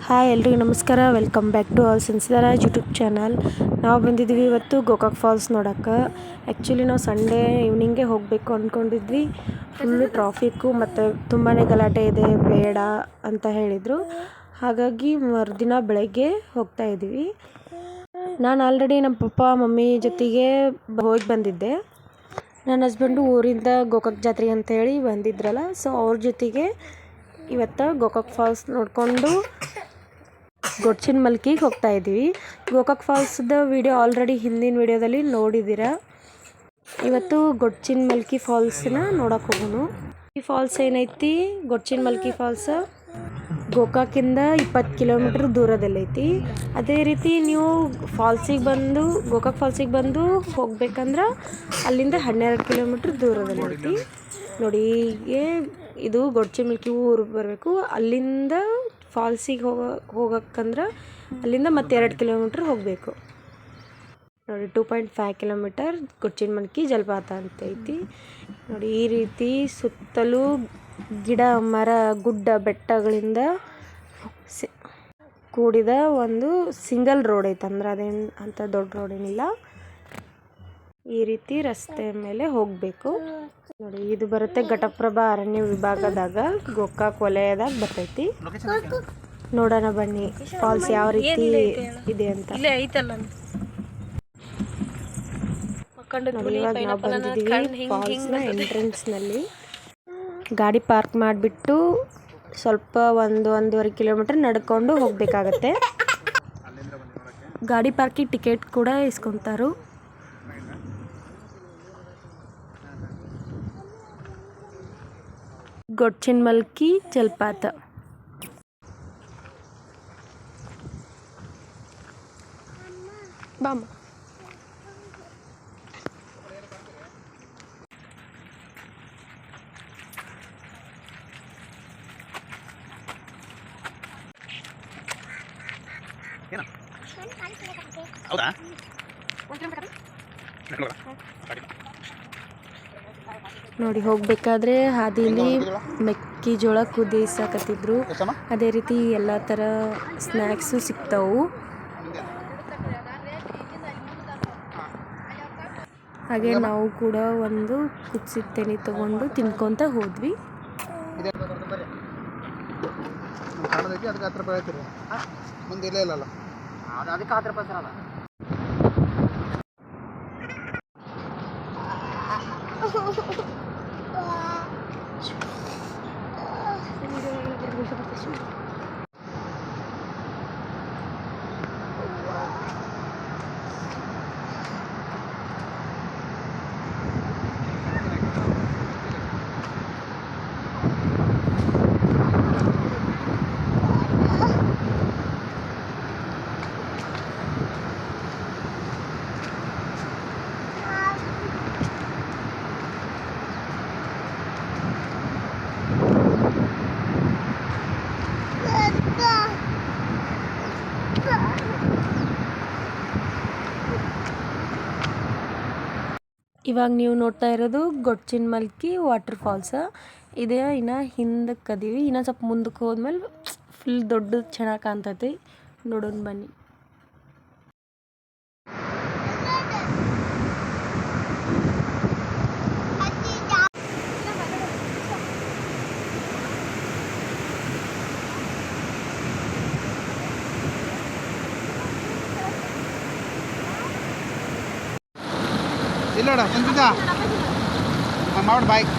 Hi ಎಲ್ರಿಗೂ ನಮಸ್ಕಾರ. Welcome back to our ಸಿನ್ಸಿಯರಾಜ್ ಯೂಟ್ಯೂಬ್ ಚಾನಲ್. ನಾವು ಬಂದಿದ್ವಿ ಇವತ್ತು ಗೋಕಾಕ್ ಫಾಲ್ಸ್ ನೋಡೋಕ್ಕೆ. ಆ್ಯಕ್ಚುಲಿ ನಾವು ಸಂಡೇ ಈವ್ನಿಂಗೇ ಹೋಗಬೇಕು ಅಂದ್ಕೊಂಡಿದ್ವಿ. ಫುಲ್ಲು ಟ್ರಾಫಿಕ್ಕು ಮತ್ತು ತುಂಬಾ ಗಲಾಟೆ ಇದೆ, ಬೇಡ ಅಂತ ಹೇಳಿದರು. ಹಾಗಾಗಿ ಮರುದಿನ ಬೆಳಗ್ಗೆ ಹೋಗ್ತಾಯಿದ್ವಿ. ನಾನು ಆಲ್ರೆಡಿ ನಮ್ಮ ಪಪ್ಪ ಮಮ್ಮಿ ಜೊತೆಗೆ ಹೋಗಿ ಬಂದಿದ್ದೆ. ನನ್ನ ಹಸ್ಬೆಂಡು ಊರಿಂದ ಗೋಕಾಕ್ ಜಾತ್ರೆ ಅಂತೇಳಿ ಬಂದಿದ್ರಲ್ಲ, ಸೊ ಅವ್ರ ಜೊತೆಗೆ ಇವತ್ತು ಗೋಕಾಕ್ ಫಾಲ್ಸ್ ನೋಡಿಕೊಂಡು ಗೊಡ್ಚಿನಮಲ್ಕಿಗೆ ಹೋಗ್ತಾಯಿದ್ದೀವಿ. ಗೋಕಾಕ್ ಫಾಲ್ಸ್ದ ವಿಡಿಯೋ ಆಲ್ರೆಡಿ ಹಿಂದಿನ ವಿಡಿಯೋದಲ್ಲಿ ನೋಡಿದ್ದೀರಾ. ಇವತ್ತು ಗೊಡ್ಚಿನಮಲ್ಕಿ ಫಾಲ್ಸನ್ನ ನೋಡೋಕೆ ಹೋಗೋಣ. ಈ ಫಾಲ್ಸ್ ಏನೈತಿ, ಗೊಡ್ಚಿನಮಲ್ಕಿ ಫಾಲ್ಸ್ ಗೋಕಾಕಿಂದ 20 ಕಿಲೋಮೀಟ್ರ್ ದೂರದಲ್ಲೈತಿ. ಅದೇ ರೀತಿ ನೀವು ಗೋಕಾಕ್ ಫಾಲ್ಸಿಗೆ ಬಂದು ಹೋಗ್ಬೇಕಂದ್ರೆ ಅಲ್ಲಿಂದ 12 ಕಿಲೋಮೀಟ್ರ್ ದೂರದಲ್ಲೈತಿ. ನೋಡಿ, ಇದು ಗೊಡ್ಚಿನಮಲ್ಕಿ ಊರು ಬರಬೇಕು. ಅಲ್ಲಿಂದ ಫಾಲ್ಸಿಗೆ ಹೋಗೋಕ್ಕಂದ್ರೆ ಅಲ್ಲಿಂದ ಮತ್ತೆ 2 ಕಿಲೋಮೀಟ್ರ್ ಹೋಗಬೇಕು. ನೋಡಿ, 2.5 ಕಿಲೋಮೀಟರ್ ಗೊಡ್ಚಿನಮಲ್ಕಿ ಜಲಪಾತ ಅಂತ ಐತಿ. ನೋಡಿ, ಈ ರೀತಿ ಸುತ್ತಲೂ ಗಿಡ ಮರ ಗುಡ್ಡ ಬೆಟ್ಟಗಳಿಂದ ಕೂಡಿದ ಒಂದು ಸಿಂಗಲ್ ರೋಡ್ ಐತೆ. ಅಂದ್ರೆ ಅದೇನು ಅಂತ ದೊಡ್ಡ ರೋಡ್ ಏನಿಲ್ಲ. ಈ ರೀತಿ ರಸ್ತೆ ಮೇಲೆ ಹೋಗಬೇಕು. ನೋಡಿ, ಇದು ಬರುತ್ತೆ ಘಟಪ್ರಭಾ ಅರಣ್ಯ ವಿಭಾಗದಾಗ, ಗೋಕಾಕ್ ವಲಯದಾಗ ಬರ್ತೈತಿ. ನೋಡೋಣ ಬನ್ನಿ ಫಾಲ್ಸ್ ಯಾವ ರೀತಿ ಇದೆ ಅಂತ. ನೋಡಿ, ಇವಾಗ ನಾವು ಬಂದಿದ್ದೀವಿ ಫಾಲ್ಸ್ನ ಎಂಟ್ರೆನ್ಸ್ನಲ್ಲಿ. ಗಾಡಿ ಪಾರ್ಕ್ ಮಾಡಿಬಿಟ್ಟು ಸ್ವಲ್ಪ 1-1.5 ಕಿಲೋಮೀಟರ್ ನಡ್ಕೊಂಡು ಹೋಗಬೇಕಾಗತ್ತೆ. ಗಾಡಿ ಪಾರ್ಕಿಗೆ ಟಿಕೆಟ್ ಕೂಡ ಇಸ್ಕೊತಾರು. ಗೊಡ್ಚಿನಮಲ್ಕಿ ಜಲಪಾತ. ಬಾಮ ನೋಡಿ, ಹೋಗಬೇಕಾದ್ರೆ ಹಾದಿಲಿ ಮೆಕ್ಕೆಜೋಳ ಕುದಿಸಾಕತ್ತಿದ್ರು. ಅದೇ ರೀತಿ ಎಲ್ಲ ಥರ ಸ್ನ್ಯಾಕ್ಸು ಸಿಗ್ತಾವು. ಹಾಗೆ ನಾವು ಕೂಡ ಒಂದು ಕುದಿಸಿದ ತೆನೆ ತೊಗೊಂಡು ತಿನ್ಕೊತ ಹೋದ್ವಿ. ಇವಾಗ ನೀವು ನೋಡ್ತಾ ಇರೋದು ಗೊಡ್ಚಿನಮಲ್ಕಿ ವಾಟರ್ ಫಾಲ್ಸ್. ಇದೇ ಇನ್ನು ಹಿಂದಕ್ಕೆ ಅದೀವಿ. ಇನ್ನೂ ಸ್ವಲ್ಪ ಮುಂದಕ್ಕೆ ಹೋದ್ಮೇಲೆ ಫುಲ್ ದೊಡ್ಡದು ಚೆನ್ನಾಗಿ ಕಾಣ್ತೈತಿ. ನೋಡೋಣ ಬನ್ನಿ. ಇಲ್ಲೋಡ ಸಂಜಿತ ಮಾವಡ ಬೈಕ್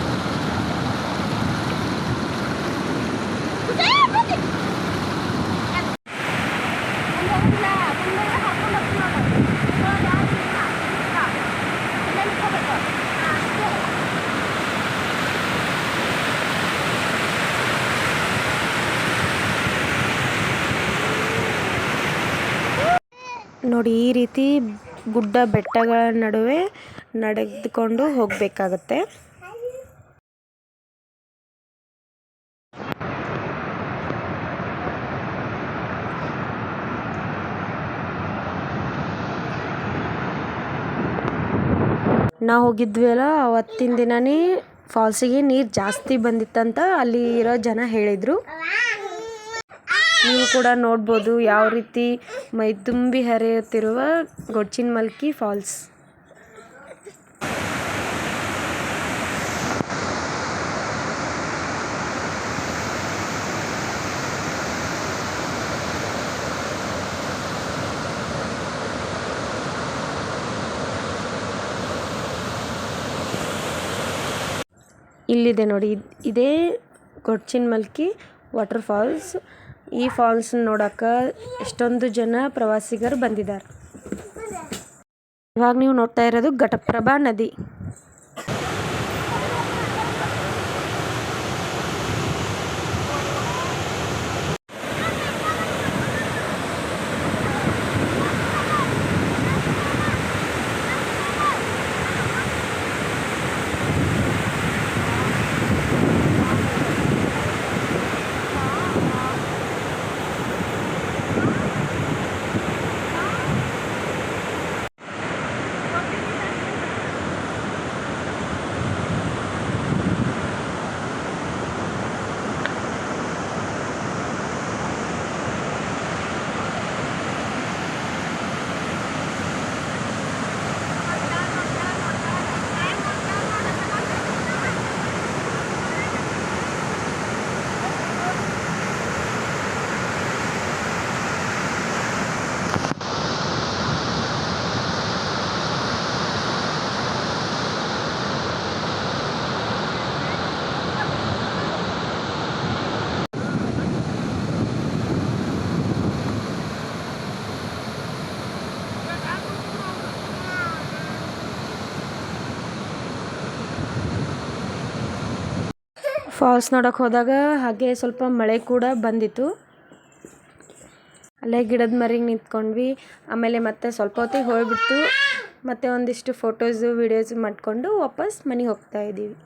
ನೋಡಿ, ಈ ರೀತಿ ಗುಡ್ಡ ಬೆಟ್ಟಗಳ ನಡುವೆ ನಡೆದುಕೊಂಡು ಹೋಗಬೇಕಾಗತ್ತೆ. ನಾವು ಹೋಗಿದ್ವಲ್ಲ ಅವತ್ತಿನ ದಿನನೇ ಫಾಲ್ಸಿಗೆ ನೀರು ಜಾಸ್ತಿ ಬಂದಿತ್ತಂತ ಅಲ್ಲಿ ಇರೋ ಜನ ಹೇಳಿದರು. ನೀವು ಕೂಡ ನೋಡ್ಬೋದು ಯಾವ ರೀತಿ ಮೈ ತುಂಬಿ ಹರಿಯುತ್ತಿರುವ ಗೊಡ್ಚಿನಮಲ್ಕಿ ಫಾಲ್ಸ್. ಇಲ್ಲಿದೆ ನೋಡಿ, ಇದೇ ಗೊಡ್ಚಿನಮಲ್ಕಿ ವಾಟರ್ ಫಾಲ್ಸ್. ಈ ಫಾಲ್ಸ್ ನೋಡೋಕೆ ಎಷ್ಟೊಂದು ಜನ ಪ್ರವಾಸಿಗರು ಬಂದಿದ್ದಾರೆ. ಇವಾಗ ನೀವು ನೋಡ್ತಾ ಇರೋದು ಘಟಪ್ರಭಾ ನದಿ. ಫಾಲ್ಸ್ ನೋಡೋಕೆ ಹೋದಾಗ ಹಾಗೆ ಸ್ವಲ್ಪ ಮಳೆ ಕೂಡ ಬಂದಿತ್ತು. ಅಲ್ಲೇ ಗಿಡದ ಮರಿಗೆ ನಿಂತ್ಕೊಂಡ್ವಿ. ಆಮೇಲೆ ಮತ್ತೆ ಸ್ವಲ್ಪ ಹೊತ್ತಿಗೆ ಹೋಗ್ಬಿಡ್ತು. ಮತ್ತೆ ಒಂದಿಷ್ಟು ಫೋಟೋಸು ವಿಡಿಯೋಸ್ ಮಾಡಿಕೊಂಡು ವಾಪಸ್ ಮನೆಗೆ ಹೋಗ್ತಾ ಇದ್ದೀವಿ.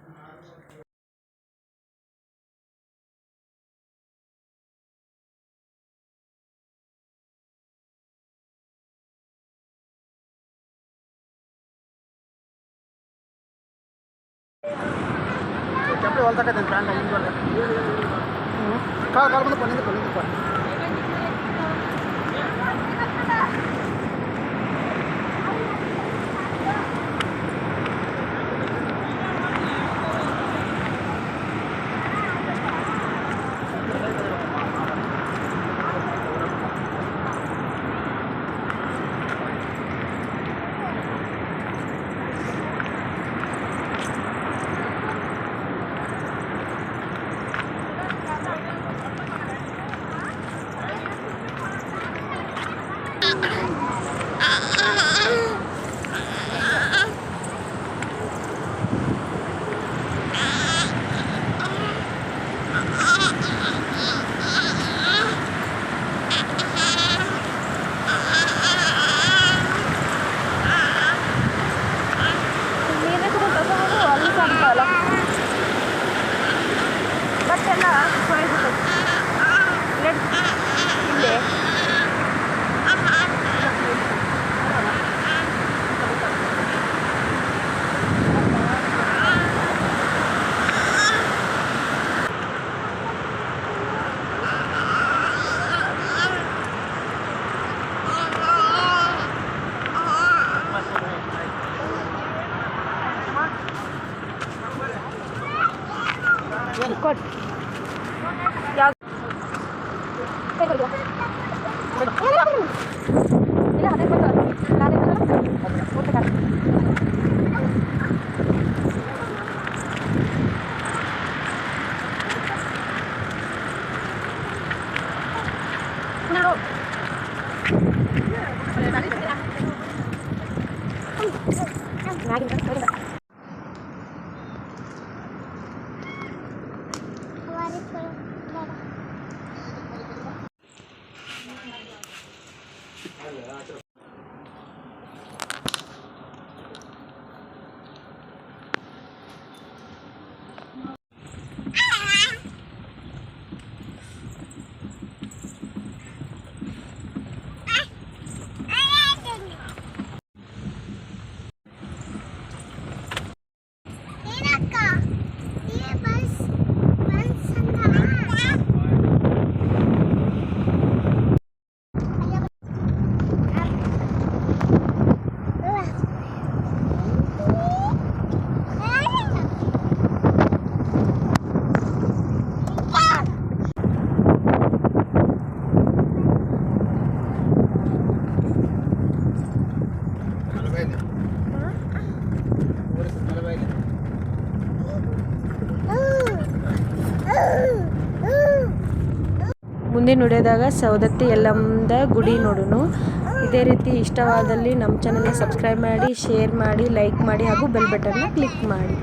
ಮುಂದಿನ ವಿಡಿಯೋದಾಗ ಸವದತ್ತಿ ಯಲ್ಲಮ್ಮದ ಗುಡಿ ನೋಡೋಣ. ಇದೇ ರೀತಿ ಇಷ್ಟವಾದಲ್ಲಿ ನಮ್ಮ ಚಾನಲ್ನ ಸಬ್ಸ್ಕ್ರೈಬ್ ಮಾಡಿ, ಶೇರ್ ಮಾಡಿ, ಲೈಕ್ ಮಾಡಿ ಹಾಗೂ ಬೆಲ್ ಬಟನ್ನ ಕ್ಲಿಕ್ ಮಾಡಿ.